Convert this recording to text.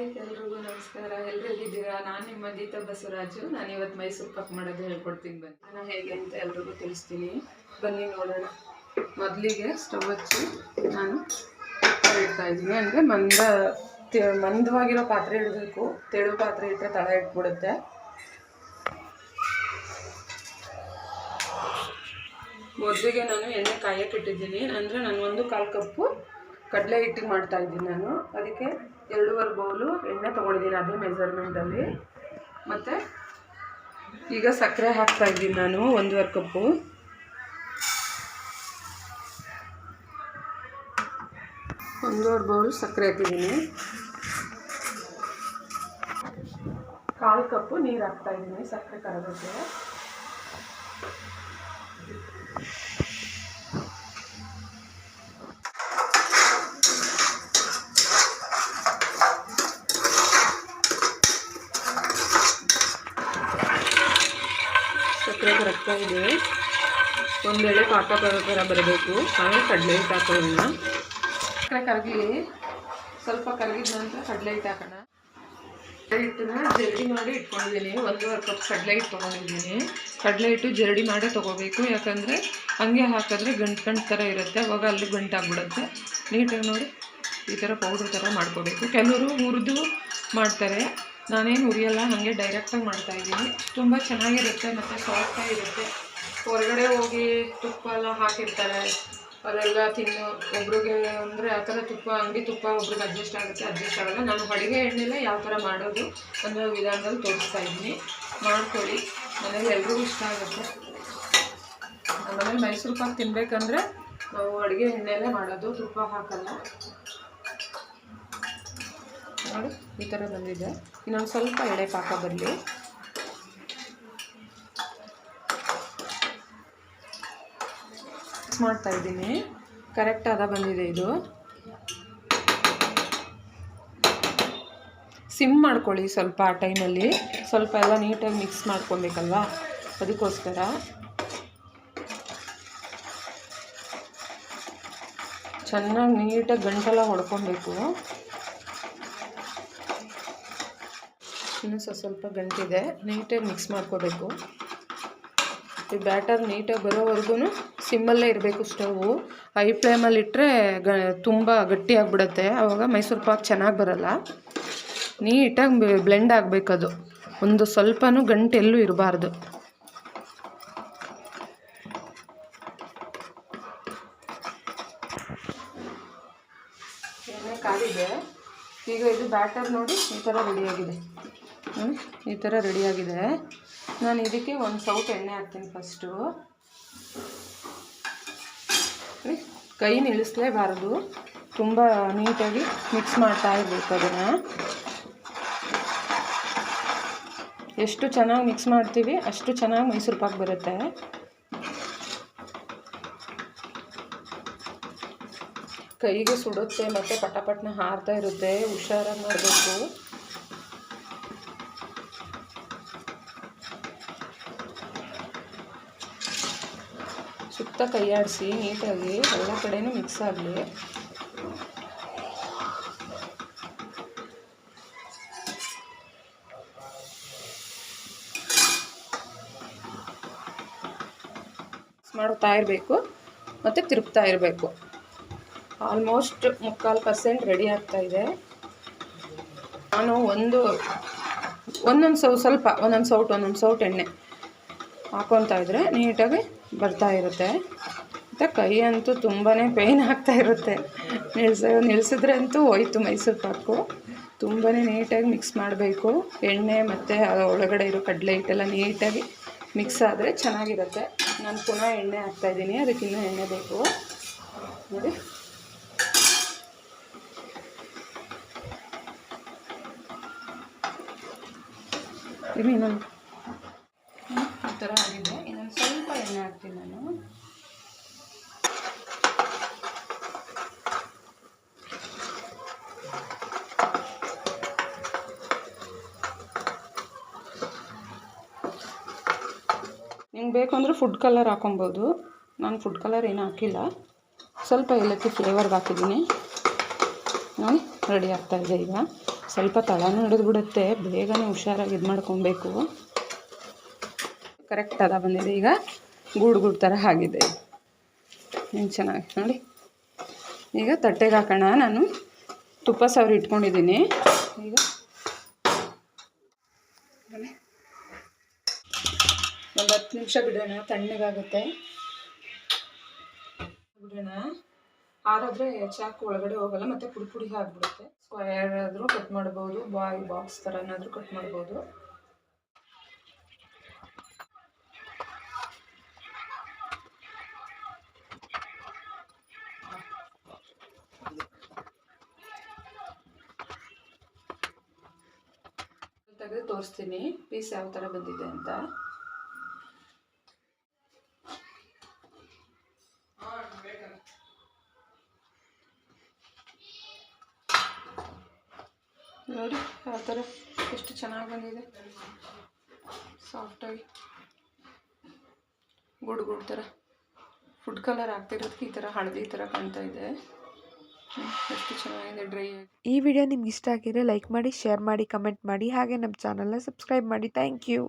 Hi ಎಲ್ರಿಗೂ ನಮಸ್ಕಾರ. ಎಲ್ಲರೂ ಹೇಗಿದ್ದೀರಾ? ನಾನು ನಿಮ್ಮ ಗೀತಾ ಬಸವರಾಜು. ನಾನು ಇವತ್ತು ಮೈಸೂರು ಪಾಕ್ ಮಾಡೋದು ಹೇಳ್ಕೊಡ್ತೀನಿ. ಬನ್ನಿ, ನಾನು ಹೇಗೆ ಅಂತ ಎಲ್ರಿಗೂ ತಿಳಿಸ್ತೀನಿ. ಬನ್ನಿ ನೋಡೋಣ. ಮೊದಲಿಗೆ ಸ್ಟವ್ ಹಚ್ಚಿ ನಾನು ಇಡ್ತಾ ಇದ್ದೀನಿ. ಅಂದರೆ ಮಂದವಾಗಿರೋ ಪಾತ್ರೆ ಇಡಬೇಕು. ತೆಳು ಪಾತ್ರೆ ಇಟ್ಟರೆ ತಳ ಇಟ್ಬಿಡುತ್ತೆ. ಮೊದಲಿಗೆ ನಾನು ಎಣ್ಣೆ ಕಾಯಕ್ಕೆ ಇಟ್ಟಿದ್ದೀನಿ. ಅಂದರೆ ನಾನು 1/4 ಕಪ್ಪು ಕಡಲೆ ಹಿಟ್ಟಿಗೆ ಮಾಡ್ತಾಯಿದ್ದೀನಿ. ನಾನು ಅದಕ್ಕೆ 2.5 ಬೌಲು ಎಣ್ಣೆ ತೊಗೊಂಡಿದ್ದೀನಿ, ಅದೇ ಮೆಜರ್ಮೆಂಟಲ್ಲಿ. ಮತ್ತು ಈಗ ಸಕ್ಕರೆ ಹಾಕ್ತಾಯಿದ್ದೀನಿ ನಾನು 1.5 ಕಪ್ಪು. ಒಂದೂವರೆ ಬೌಲ್ ಸಕ್ಕರೆ ಹಾಕಿದ್ದೀನಿ. 1/4 ಕಪ್ಪು ನೀರು ಹಾಕ್ತಾಯಿದ್ದೀನಿ ಸಕ್ಕರೆ ಕರಗೋಕ್ಕೆ. ಸಕ್ಕರೆ ಕರಗ್ತಾ ಇದೆ. ಒಂದೆಳೆ ಪಾಕ ಬರೋ ಥರ ಬರಬೇಕು. ಆಮೇಲೆ ಕಡಲೆ ಹಿಟ್ಟು ಹಾಕೋಣ. ಸಕ್ಕರೆ ಕರಗಲಿ. ಸ್ವಲ್ಪ ಕರಗಿದ ನಂತರ ಕಡಲೆ ಹಿಟ್ಟು ಹಾಕೋಣ. ಕಡಲೆ ಹಿಟ್ಟನ್ನ ಜರಡಿ ಮಾಡಿ ಇಟ್ಕೊಂಡಿದ್ದೀನಿ. 1.5 ಕಪ್ ಕಡಲೆ ಹಿಟ್ಟು ತೊಗೊಂಡಿದ್ದೀನಿ. ಕಡಲೆ ಹಿಟ್ಟು ಜರಡಿ ಮಾಡೇ ತೊಗೋಬೇಕು, ಯಾಕಂದರೆ ಹಂಗೆ ಹಾಕಿದ್ರೆ ಗಂಟು ಥರ ಇರುತ್ತೆ. ಅವಾಗ ಅಲ್ಲಿ ಗಂಟಾಗ್ಬಿಡುತ್ತೆ. ನೀಟಾಗಿ ನೋಡಿ ಈ ಥರ ಪೌಡ್ರ್ ಥರ ಮಾಡ್ಕೋಬೇಕು. ಕೆಲವರು ಹುರಿದು ಮಾಡ್ತಾರೆ, ನಾನೇನು ಹುರಿಯಲ್ಲ, ಹಾಗೆ ಡೈರೆಕ್ಟಾಗಿ ಮಾಡ್ತಾಯಿದ್ದೀನಿ. ತುಂಬ ಚೆನ್ನಾಗಿರುತ್ತೆ ಮತ್ತು ಸಾಫ್ಟಾಗಿರುತ್ತೆ. ಹೊರಗಡೆ ಹೋಗಿ ತುಪ್ಪ ಎಲ್ಲ ಹಾಕಿರ್ತಾರೆ, ಅದೆಲ್ಲ ತಿನ್ನು ಒಬ್ರಿಗೆ ಅಂದರೆ ಆ ಥರ ತುಪ್ಪ, ಅಂಗಡಿ ತುಪ್ಪ ಒಬ್ರಿಗೆ ಅಡ್ಜಸ್ಟ್ ಆಗಲ್ಲ. ನಾನು ಅಡುಗೆ ಎಣ್ಣೆಲೆ ಯಾವ ಥರ ಮಾಡೋದು ಅನ್ನೋ ವಿಧಾನದಲ್ಲಿ ತೋರಿಸ್ತಾ ಇದ್ದೀನಿ. ಮಾಡ್ಕೊಳ್ಳಿ, ಮನೇಲಿ ಎಲ್ರಿಗೂ ಇಷ್ಟ ಆಗುತ್ತೆ. ಆಮೇಲೆ ಮೈಸೂರು ಪಾಕ್ ತಿನ್ನಬೇಕಂದ್ರೆ ನಾವು ಅಡುಗೆ ಎಣ್ಣೆಲೇ ಮಾಡೋದು, ತುಪ್ಪ ಹಾಕಲ್ಲ. ನೋಡಿ ಈ ಥರ ಬಂದಿದೆ. ಇನ್ನೊಂದು ಸ್ವಲ್ಪ ಎಳೆ ಪಾಕ ಬರಲಿ. ಮಾಡ್ತಾ ಇದ್ದೀನಿ. ಕರೆಕ್ಟ್ ಆದ ಬಂದಿದೆ ಇದು. ಸಿಮ್ ಮಾಡ್ಕೊಳ್ಳಿ ಸ್ವಲ್ಪ. ಆ ಟೈಮಲ್ಲಿ ಸ್ವಲ್ಪ ಎಲ್ಲ ನೀಟಾಗಿ ಮಿಕ್ಸ್ ಮಾಡ್ಕೊಬೇಕಲ್ವ, ಅದಕ್ಕೋಸ್ಕರ. ಚೆನ್ನಾಗಿ ನೀಟಾಗಿ ಗಂಟೆಲ್ಲ ಹೊಡ್ಕೊಬೇಕು. ಇನ್ನೂ ಸ್ವಲ್ಪ ಗಂಟಿದೆ, ನೀಟಾಗಿ ಮಿಕ್ಸ್ ಮಾಡ್ಕೋಬೇಕು. ಈ ಬ್ಯಾಟರ್ ನೀಟಾಗಿ ಬರೋವರೆಗೂ ಸಿಮ್ಮಲ್ಲೇ ಇರಬೇಕು ಸ್ಟವ್ವು. ಹೈ ಫ್ಲೇಮಲ್ಲಿ ಇಟ್ಟರೆ ತುಂಬ ಗಟ್ಟಿಯಾಗಿಬಿಡುತ್ತೆ. ಆವಾಗ ಮೈಸೂರು ಪಾಕ್ ಚೆನ್ನಾಗಿ ಬರಲ್ಲ. ನೀಟಾಗಿ ಬ್ಲೆಂಡ್ ಆಗಬೇಕದು. ಒಂದು ಸ್ವಲ್ಪನೂ ಗಂಟೆಲ್ಲೂ ಇರಬಾರ್ದು. ಎಣ್ಣೆ ಕಾದಿದೆ. ಈಗ ಇದು ಬ್ಯಾಟರ್ ನೋಡಿ ಈ ಥರ ರೆಡಿಯಾಗಿದೆ. ಈ ಥರ ರೆಡಿಯಾಗಿದೆ. ನಾನು ಇದಕ್ಕೆ ಒಂದು ಸೌಟ್ ಎಣ್ಣೆ ಹಾಕ್ತೀನಿ ಫಸ್ಟು. ಕೈ ನಿಲ್ಲಿಸಲೇಬಾರದು, ತುಂಬ ನೀಟಾಗಿ ಮಿಕ್ಸ್ ಮಾಡ್ತಾ ಇರಬೇಕು ಅದನ್ನು. ಎಷ್ಟು ಚೆನ್ನಾಗಿ ಮಿಕ್ಸ್ ಮಾಡ್ತೀವಿ ಅಷ್ಟು ಚೆನ್ನಾಗಿ ಮೈಸೂರು ಪಾಕ್ ಬರುತ್ತೆ. ಕೈಗೆ ಸುಡುತ್ತೆ ಮತ್ತು ಪಟಪಟನ ಹಾರ್ತಾ ಇರುತ್ತೆ. ಹುಷಾರಾಗಿ ಮಾಡಬೇಕು. ಸುತ್ತ ಕೈ ಆಡಿಸಿ ನೀಟಾಗಿ ಎಲ್ಲ ಕಡೆನೂ ಮಿಕ್ಸ್ ಆಗಲಿ. ಮಾಡ್ತಾ ಇರಬೇಕು ಮತ್ತು ತಿರುಗ್ತಾ ಇರಬೇಕು. ಆಲ್ಮೋಸ್ಟ್ 3/4% ರೆಡಿ ಆಗ್ತಾಯಿದೆ. ನಾನು ಒಂದೊಂದು ಸೌಟ್ ಎಣ್ಣೆ ಹಾಕ್ಕೊತಾ ಇದ್ದರೆ ನೀಟಾಗಿ ಬರ್ತಾ ಇರುತ್ತೆ. ಮತ್ತು ಕೈ ಅಂತೂ ತುಂಬಾ ಪೇಯ್ನ್ ಆಗ್ತಾ ಇರುತ್ತೆ. ನಿಲ್ಲಿಸಿದ್ರೆ ಅಂತೂ ಹೋಯ್ತು ಮೈಸೂರು ಪಾಕು. ತುಂಬಾ ನೀಟಾಗಿ ಮಿಕ್ಸ್ ಮಾಡಬೇಕು. ಎಣ್ಣೆ ಮತ್ತು ಒಳಗಡೆ ಇರೋ ಕಡಲೆ ಹಿಟ್ಟೆಲ್ಲ ನೀಟಾಗಿ ಮಿಕ್ಸ್ ಆದರೆ ಚೆನ್ನಾಗಿರುತ್ತೆ. ನಾನು ಪುನಃ ಎಣ್ಣೆ ಹಾಕ್ತಾಯಿದ್ದೀನಿ, ಅದಕ್ಕಿನ್ನೂ ಎಣ್ಣೆ ಬೇಕು ನೋಡಿ. ಇನ್ನೊಂದು ಈ ಥರ ಆಗಿದೆ. ಇನ್ನೊಂದು ಸ್ವಲ್ಪ ಎಣ್ಣೆ ಹಾಕ್ತೀನಿ ನಾನು. ನಿಮ್ಗೆ ಬೇಕು ಅಂದರೆ ಫುಡ್ ಕಲರ್ ಹಾಕೊಬೋದು. ನಾನು ಫುಡ್ ಕಲರ್ ಏನೂ ಹಾಕಿಲ್ಲ, ಸ್ವಲ್ಪ ಏಲಕ್ಕಿ ಫ್ಲೇವರ್ಗೆ ಹಾಕಿದ್ದೀನಿ ನೋಡಿ. ರೆಡಿ ಆಗ್ತಾಯಿದೆ. ಈಗ ಸ್ವಲ್ಪ ತಳನೂ ಹಿಡಿದ್ಬಿಡುತ್ತೆ, ಬೇಗನೆ ಹುಷಾರಾಗಿ ಇದು ಮಾಡ್ಕೊಬೇಕು. ಕರೆಕ್ಟ್ ಅದ ಬಂದಿದೆ. ಈಗ ಗೂಡು ಥರ ಆಗಿದೆ. ಏನು ಚೆನ್ನಾಗಿ ನೋಡಿ. ಈಗ ತಟ್ಟೆಗೆ ಹಾಕೋಣ. ನಾನು ತುಪ್ಪ ಸವರಿ ಇಟ್ಕೊಂಡಿದ್ದೀನಿ. ಈಗ ಒಂದು 10 ನಿಮಿಷ ಬಿಡೋಣ, ತಣ್ಣಗಾಗುತ್ತೆ. ಬಿಡೋಣ. ಆರಾದರೆ ಚಾಕು ಒಳಗಡೆ ಹೋಗಲ್ಲ, ಮತ್ತು ಪುಡಿ ಆಗಿಬಿಡುತ್ತೆ. ಸ್ಕ್ವೇರ್ ಆದರೂ ಕಟ್ ಮಾಡ್ಬೋದು, ಬಾಕ್ಸ್ ಥರನಾದರೂ ಕಟ್ ಮಾಡ್ಬೋದು. ತೆಗೆದು ತೋರಿಸ್ತೀನಿ ಪೀಸ್ ಯಾವ ಥರ ಬಂದಿದೆ ಅಂತ. ನೋಡಿ ಯಾವ ಥರ ಎಷ್ಟು ಚೆನ್ನಾಗಿ ಬಂದಿದೆ, ಸಾಫ್ಟಾಗಿ ಗೂಡು ಥರ. ಫುಡ್ ಕಲರ್ ಆಗ್ತಿರೋದಕ್ಕೆ ಈ ಥರ ಹಳದಿ ಥರ ಕಾಣ್ತಾ ಇದೆ. ಎಷ್ಟು ಚೆನ್ನಾಗಿದೆ ಡ್ರೈ ಆಗಿ. ಈ ವಿಡಿಯೋ ನಿಮ್ಗೆ ಇಷ್ಟ ಆಗಿದ್ರೆ ಲೈಕ್ ಮಾಡಿ, ಶೇರ್ ಮಾಡಿ, ಕಮೆಂಟ್ ಮಾಡಿ, ಹಾಗೆ ನಮ್ಮ ಚಾನಲ್ನ ಸಬ್ಸ್ಕ್ರೈಬ್ ಮಾಡಿ. Thank you.